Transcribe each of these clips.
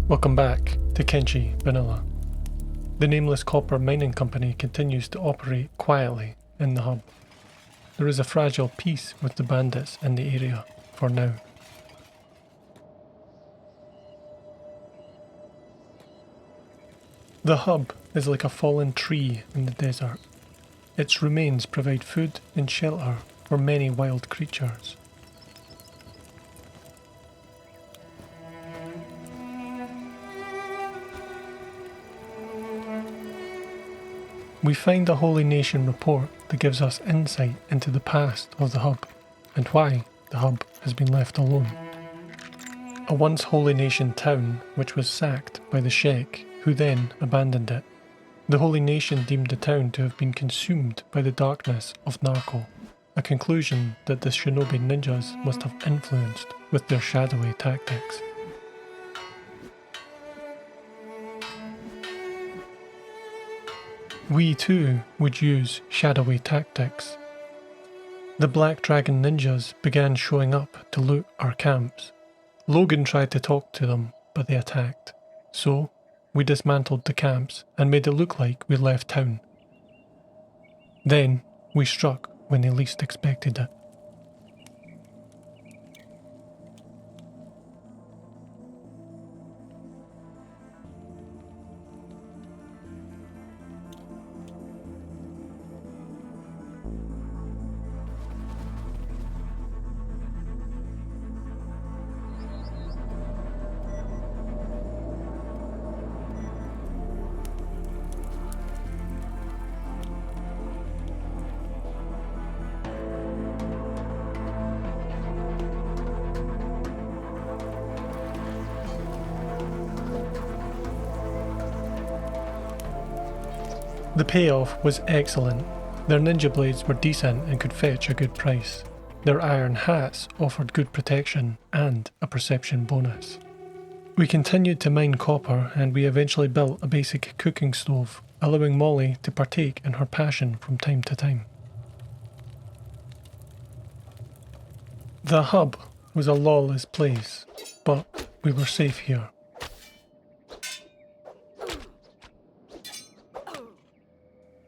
Welcome back to Kenshi Vanilla. The nameless copper mining company continues to operate quietly in the hub. There is a fragile peace with the bandits in the area for now. The hub is like a fallen tree in the desert. Its remains provide food and shelter for many wild creatures. We find a Holy Nation report that gives us insight into the past of the hub and why the hub has been left alone. A once Holy Nation town which was sacked by the Shek, who then abandoned it. The Holy Nation deemed the town to have been consumed by the darkness of Narco, a conclusion that the shinobi ninjas must have influenced with their shadowy tactics. We too would use shadowy tactics. The Black Dragon ninjas began showing up to loot our camps. Logan tried to talk to them, but they attacked. So, we dismantled the camps and made it look like we left town. Then, we struck when they least expected it. The payoff was excellent. Their ninja blades were decent and could fetch a good price. Their iron hats offered good protection and a perception bonus. We continued to mine copper and we eventually built a basic cooking stove, allowing Molly to partake in her passion from time to time. The hub was a lawless place, but we were safe here.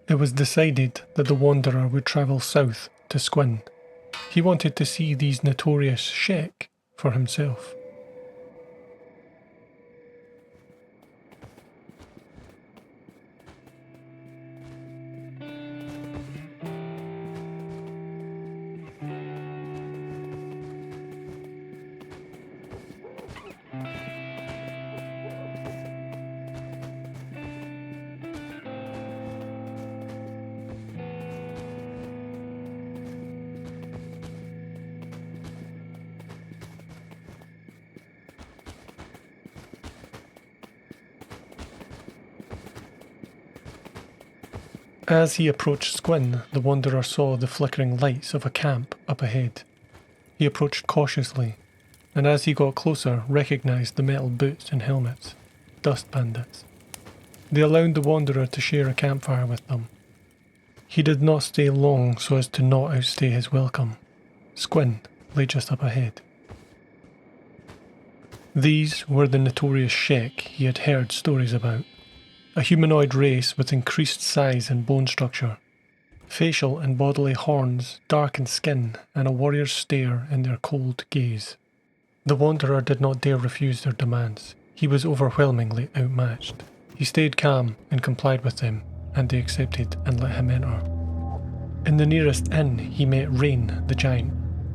It was decided that the Wanderer would travel south to Squin. He wanted to see these notorious Shek for himself. As he approached Squin, the Wanderer saw the flickering lights of a camp up ahead. He approached cautiously, and as he got closer, recognised the metal boots and helmets, Dust Bandits. They allowed the Wanderer to share a campfire with them. He did not stay long so as to not outstay his welcome. Squin lay just up ahead. These were the notorious Shek he had heard stories about. A humanoid race with increased size and bone structure, facial and bodily horns, darkened skin, and a warrior's stare in their cold gaze. The Wanderer did not dare refuse their demands. He was overwhelmingly outmatched. He stayed calm and complied with them, and they accepted and let him enter. In the nearest inn, he met Rain, the giant.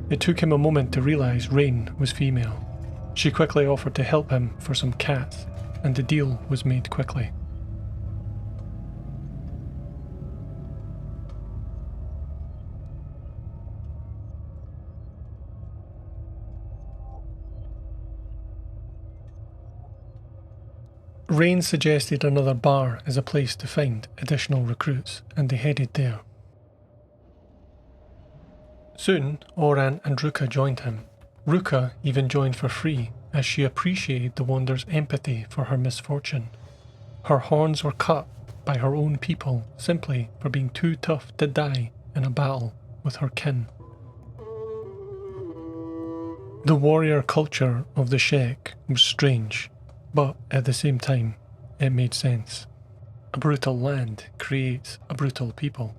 It took him a moment to realise Rain was female. She quickly offered to help him for some cats, and the deal was made quickly. Rain suggested another bar as a place to find additional recruits, and they headed there. Soon, Oran and Ruka joined him. Ruka even joined for free, as she appreciated the Wanderer's empathy for her misfortune. Her horns were cut by her own people simply for being too tough to die in a battle with her kin. The warrior culture of the Shek was strange. But at the same time, it made sense. A brutal land creates a brutal people.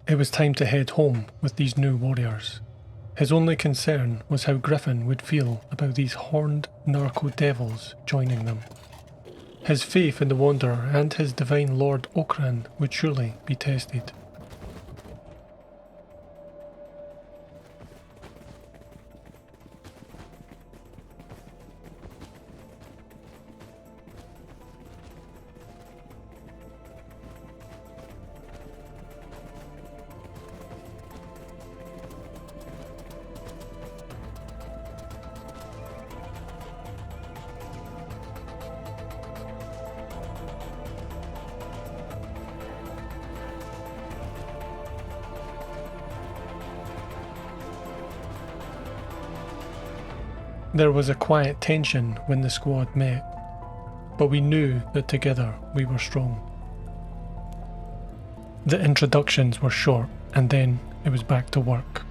It was time to head home with these new warriors. His only concern was how Griffin would feel about these horned narco-devils joining them. His faith in the Wanderer and his divine Lord Okran would surely be tested. There was a quiet tension when the squad met, but we knew that together we were strong. The introductions were short, and then it was back to work.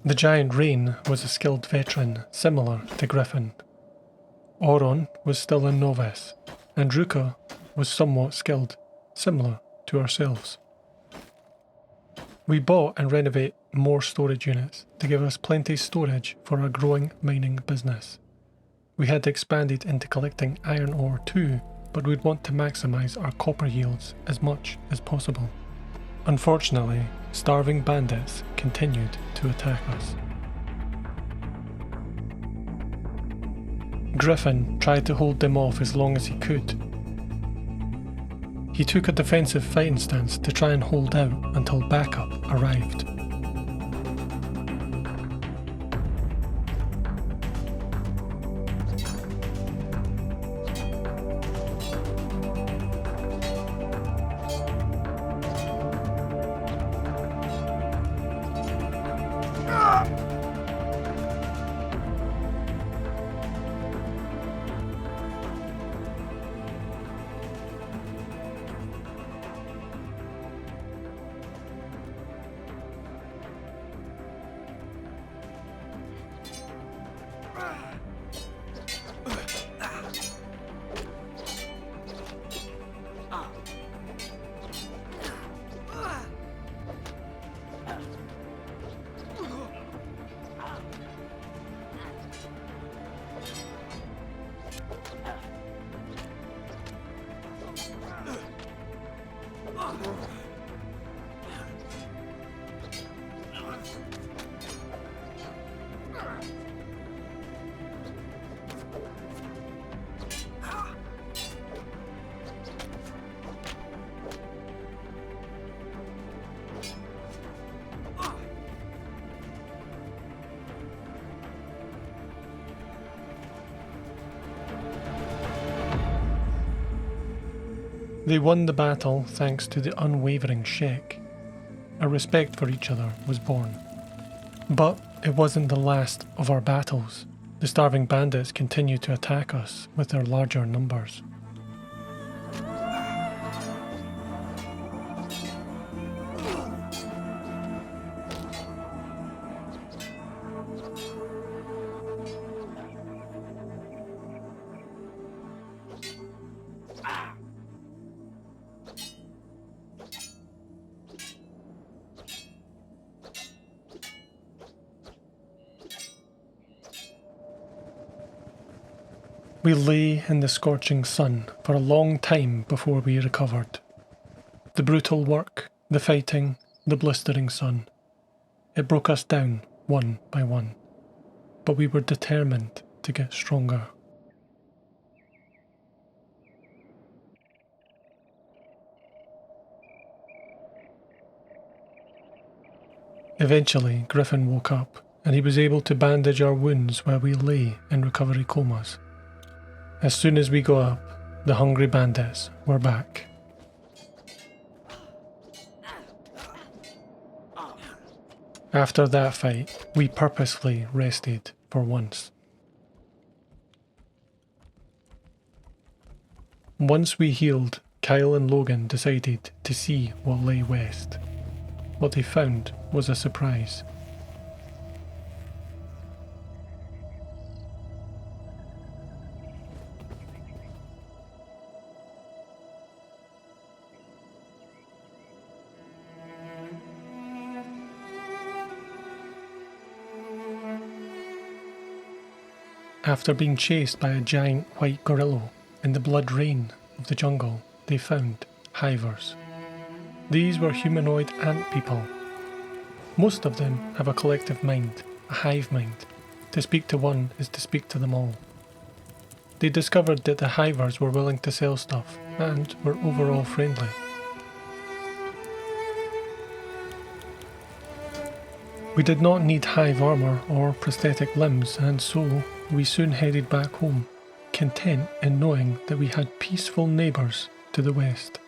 The giant Rain was a skilled veteran similar to Griffin. Oron was still a novice, and Ruka was somewhat skilled, similar to ourselves. We bought and renovate more storage units to give us plenty storage for our growing mining business. We had expanded into collecting iron ore too, but we'd want to maximise our copper yields as much as possible. Unfortunately, starving bandits continued to attack us. Griffin tried to hold them off as long as he could. He took a defensive fighting stance to try and hold out until backup arrived. They won the battle thanks to the unwavering Shek. A respect for each other was born. But it wasn't the last of our battles. The starving bandits continued to attack us with their larger numbers. We lay in the scorching sun for a long time before we recovered. The brutal work, the fighting, the blistering sun. It broke us down one by one, but we were determined to get stronger. Eventually, Griffin woke up, and he was able to bandage our wounds while we lay in recovery comas. As soon as we got up, the hungry bandits were back. After that fight, we purposefully rested for once. Once we healed, Kyle and Logan decided to see what lay west. What they found was a surprise. After being chased by a giant white gorilla in the blood rain of the jungle, they found Hivers. These were humanoid ant people. Most of them have a collective mind, a hive mind. To speak to one is to speak to them all. They discovered that the Hivers were willing to sell stuff and were overall friendly. We did not need hive armour or prosthetic limbs, and so we soon headed back home, content in knowing that we had peaceful neighbours to the west.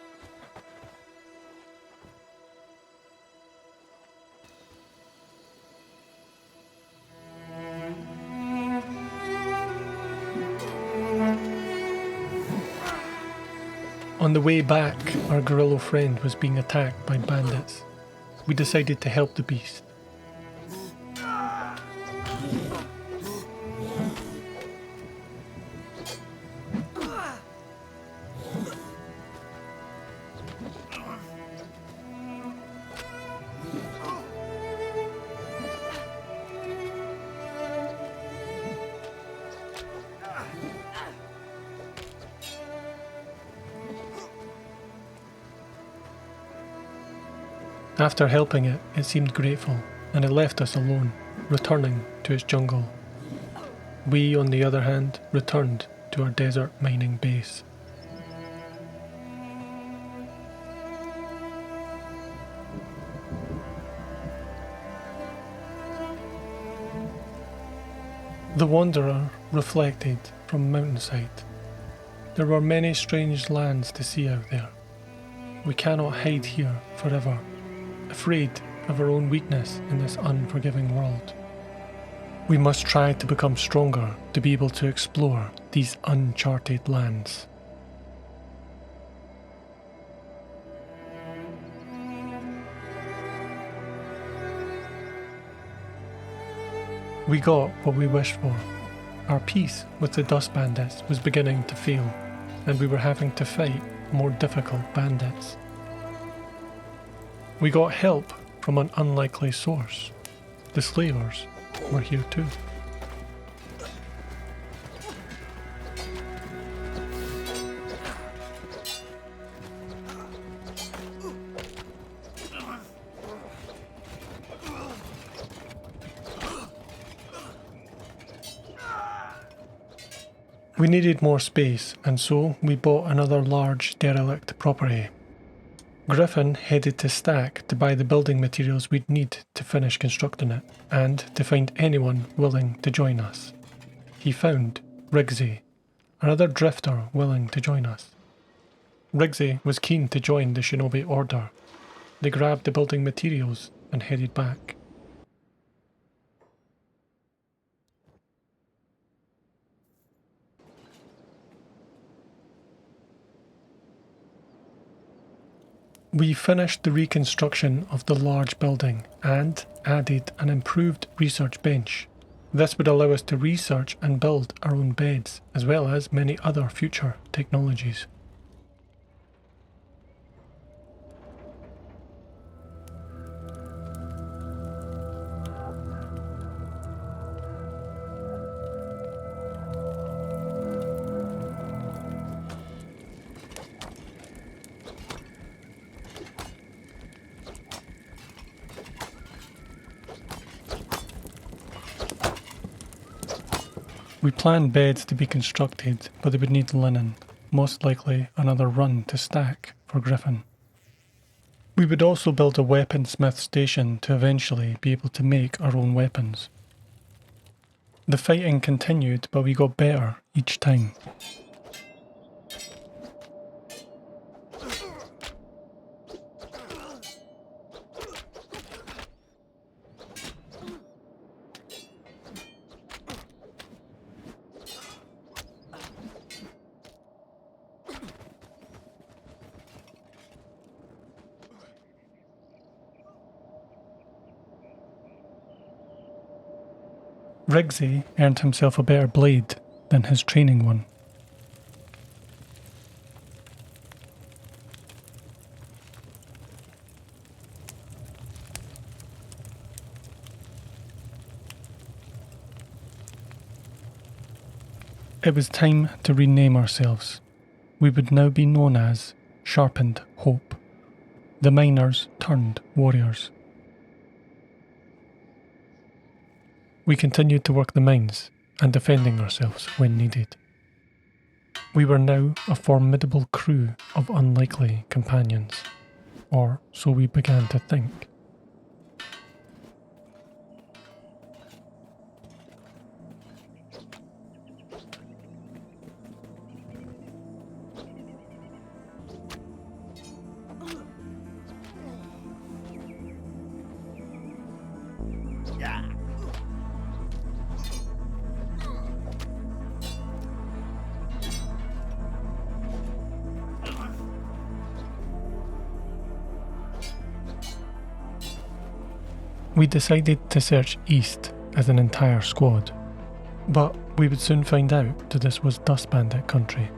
On the way back, our gorilla friend was being attacked by bandits. We decided to help the beast. After helping it, it seemed grateful, and it left us alone, returning to its jungle. We, on the other hand, returned to our desert mining base. The Wanderer reflected from mountainside. There were many strange lands to see out there. We cannot hide here forever, afraid of our own weakness in this unforgiving world. We must try to become stronger to be able to explore these uncharted lands. We got what we wished for. Our peace with the Dust Bandits was beginning to fail, and we were having to fight more difficult bandits. We got help from an unlikely source. The slavers were here too. We needed more space, and so we bought another large derelict property. Griffin headed to Stack to buy the building materials we'd need to finish constructing it, and to find anyone willing to join us. He found Rigsy, another drifter willing to join us. Rigsy was keen to join the Shinobi Order. They grabbed the building materials and headed back. We finished the reconstruction of the large building and added an improved research bench. This would allow us to research and build our own beds, as well as many other future technologies. We planned beds to be constructed, but they would need linen, most likely another run to Stack for Griffin. We would also build a weaponsmith station to eventually be able to make our own weapons. The fighting continued, but we got better each time. Rigsy earned himself a better blade than his training one. It was time to rename ourselves. We would now be known as Sharpened Hope, the miners turned warriors. We continued to work the mines and defending ourselves when needed. We were now a formidable crew of unlikely companions, or so we began to think. We decided to search east as an entire squad, but we would soon find out that this was Dust Bandit country.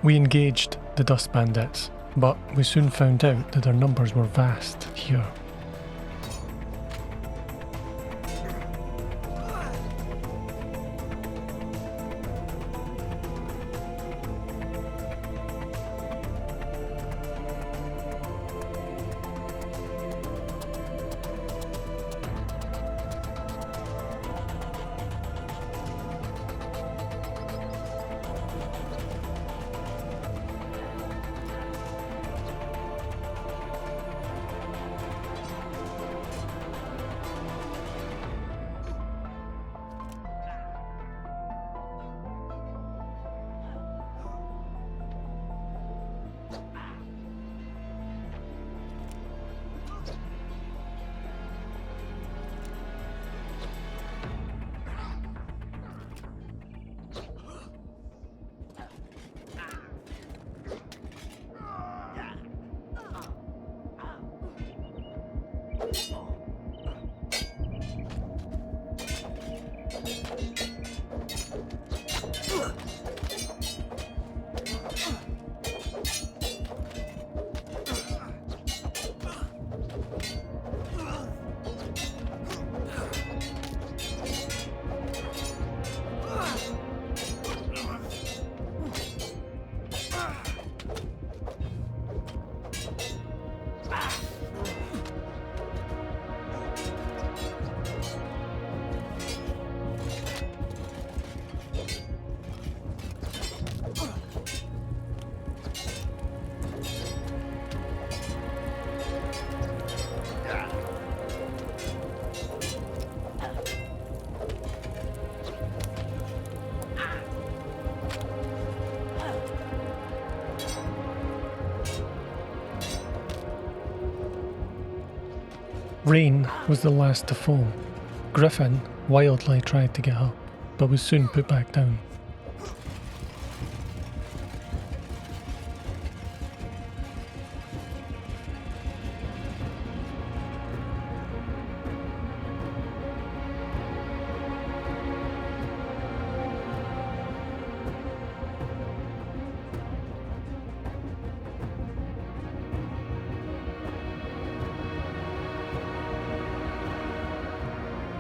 We engaged the Dust Bandits, but we soon found out that their numbers were vast here. Rain was the last to fall. Griffin wildly tried to get up, but was soon put back down.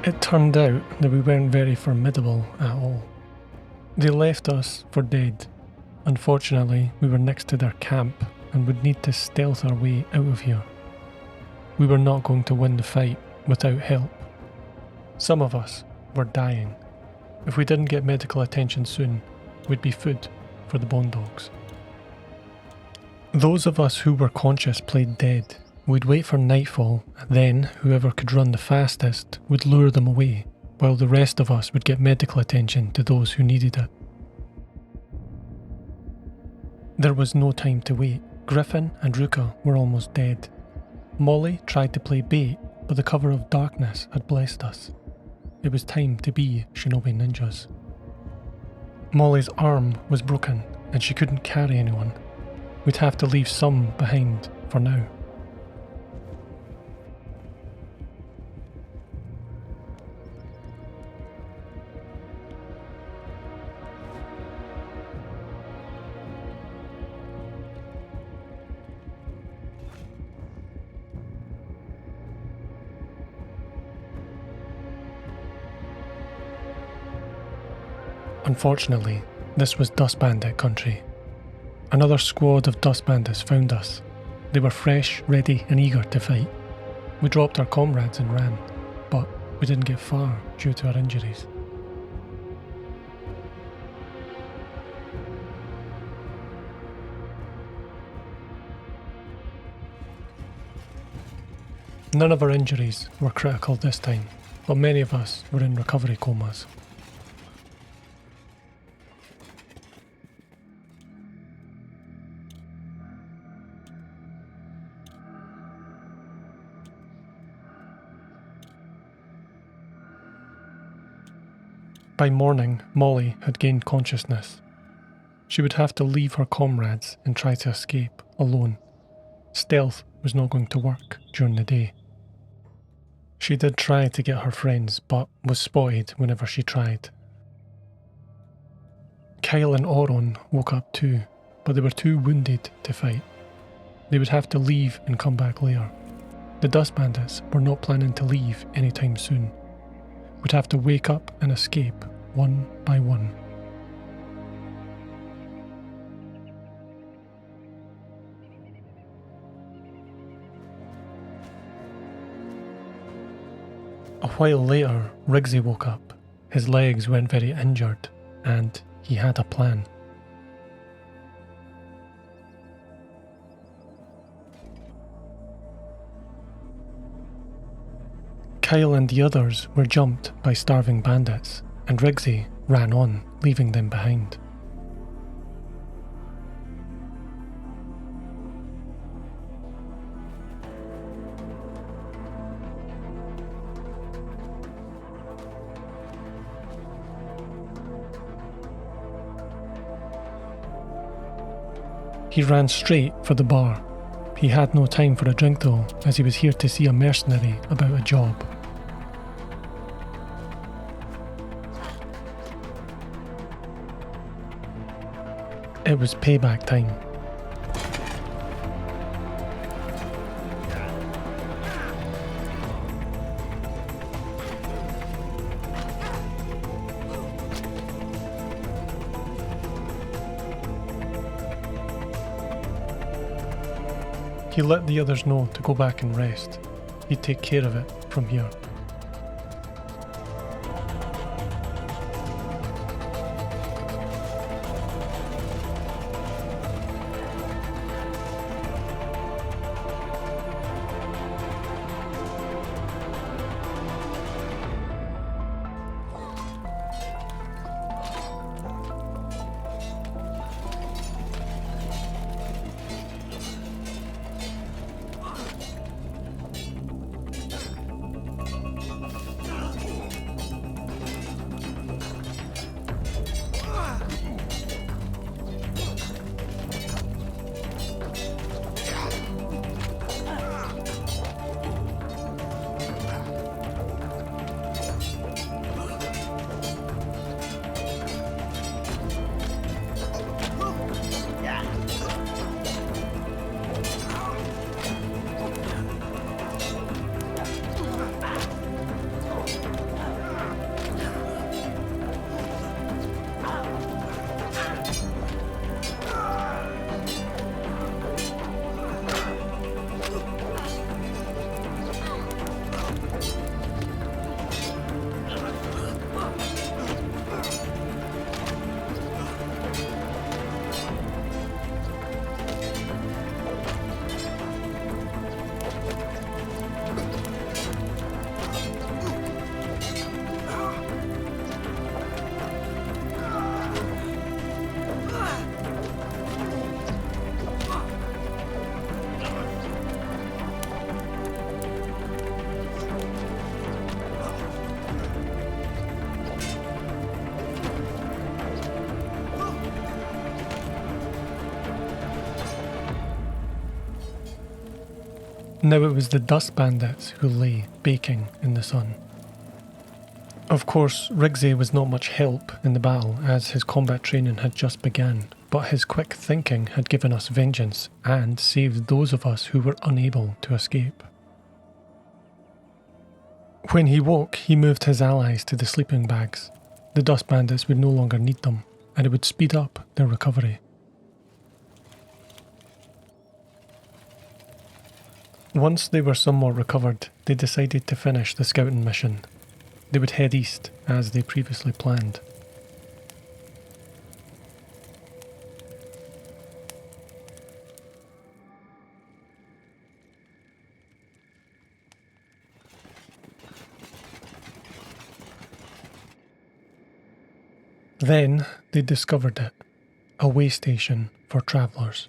It turned out that we weren't very formidable at all. They left us for dead. Unfortunately, we were next to their camp and would need to stealth our way out of here. We were not going to win the fight without help. Some of us were dying. If we didn't get medical attention soon, we'd be food for the bone dogs. Those of us who were conscious played dead. We'd wait for nightfall, and then whoever could run the fastest would lure them away, while the rest of us would get medical attention to those who needed it. There was no time to wait. Griffin and Ruka were almost dead. Molly tried to play bait, but the cover of darkness had blessed us. It was time to be shinobi ninjas. Molly's arm was broken, and she couldn't carry anyone. We'd have to leave some behind for now. Unfortunately, this was Dust Bandit country. Another squad of Dust Bandits found us. They were fresh, ready and eager to fight. We dropped our comrades and ran, but we didn't get far due to our injuries. None of our injuries were critical this time, but many of us were in recovery comas. By morning, Molly had gained consciousness. She would have to leave her comrades and try to escape alone. Stealth was not going to work during the day. She did try to get her friends, but was spotted whenever she tried. Kyle and Oron woke up too, but they were too wounded to fight. They would have to leave and come back later. The Dust Bandits were not planning to leave anytime soon. Would have to wake up and escape one by one. A while later, Rigsy woke up. His legs weren't very injured, and he had a plan. Kyle and the others were jumped by starving bandits, and Rigsy ran on, leaving them behind. He ran straight for the bar. He had no time for a drink though, as he was here to see a mercenary about a job. It was payback time. He let the others know to go back and rest. He'd take care of it from here. Now it was the Dust Bandits who lay baking in the sun. Of course, Rigsy was not much help in the battle as his combat training had just begun, but his quick thinking had given us vengeance and saved those of us who were unable to escape. When he woke, he moved his allies to the sleeping bags. the Dust Bandits would no longer need them, and it would speed up their recovery. Once they were somewhat recovered, they decided to finish the scouting mission. They would head east, as they previously planned. Then they discovered it, a way station for travellers.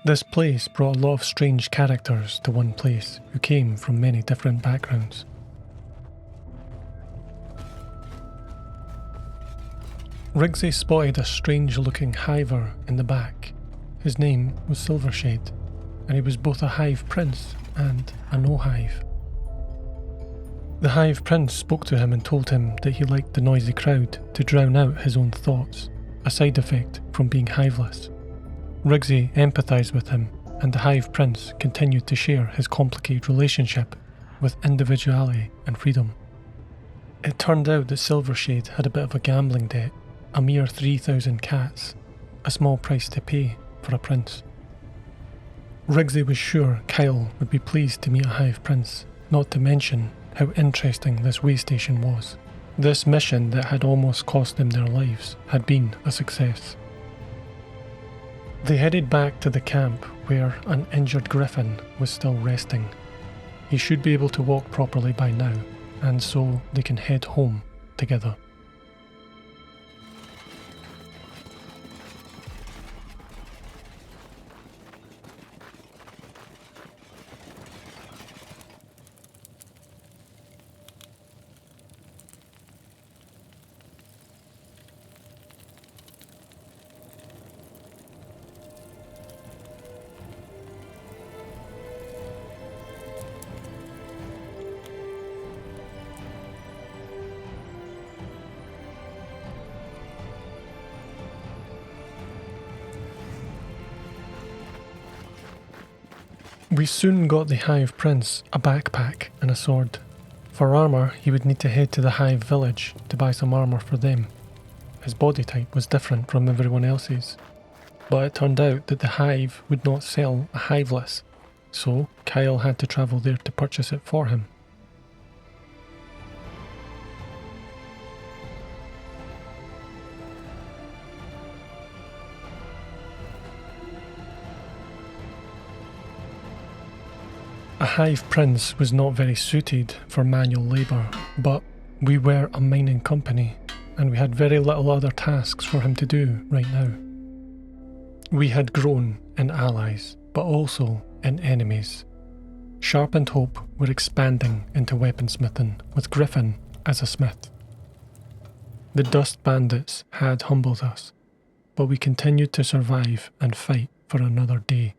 This place brought a lot of strange characters to one place who came from many different backgrounds. Rigsy spotted a strange-looking hiver in the back. His name was Silvershade, and he was both a Hive prince and a no-Hive. The Hive prince spoke to him and told him that he liked the noisy crowd to drown out his own thoughts, a side effect from being hiveless. Rigsy empathised with him, and the Hive Prince continued to share his complicated relationship with individuality and freedom. It turned out that Silvershade had a bit of a gambling debt, a mere 3,000 cats, a small price to pay for a prince. Rigsy was sure Kyle would be pleased to meet a Hive Prince, not to mention how interesting this way station was. This mission that had almost cost them their lives had been a success. They headed back to the camp where an injured griffin was still resting. He should be able to walk properly by now, and so they can head home together. We soon got the Hive Prince a backpack and a sword. For armour, he would need to head to the Hive village to buy some armour for them. His body type was different from everyone else's. But it turned out that the Hive would not sell a Hiveless, so Kyle had to travel there to purchase it for him. A Hive Prince was not very suited for manual labour, but we were a mining company, and we had very little other tasks for him to do right now. We had grown in allies, but also in enemies. Sharpened Hope were expanding into weaponsmithing, with Griffin as a smith. The Dust Bandits had humbled us, but we continued to survive and fight for another day.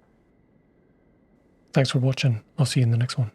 Thanks for watching. I'll see you in the next one.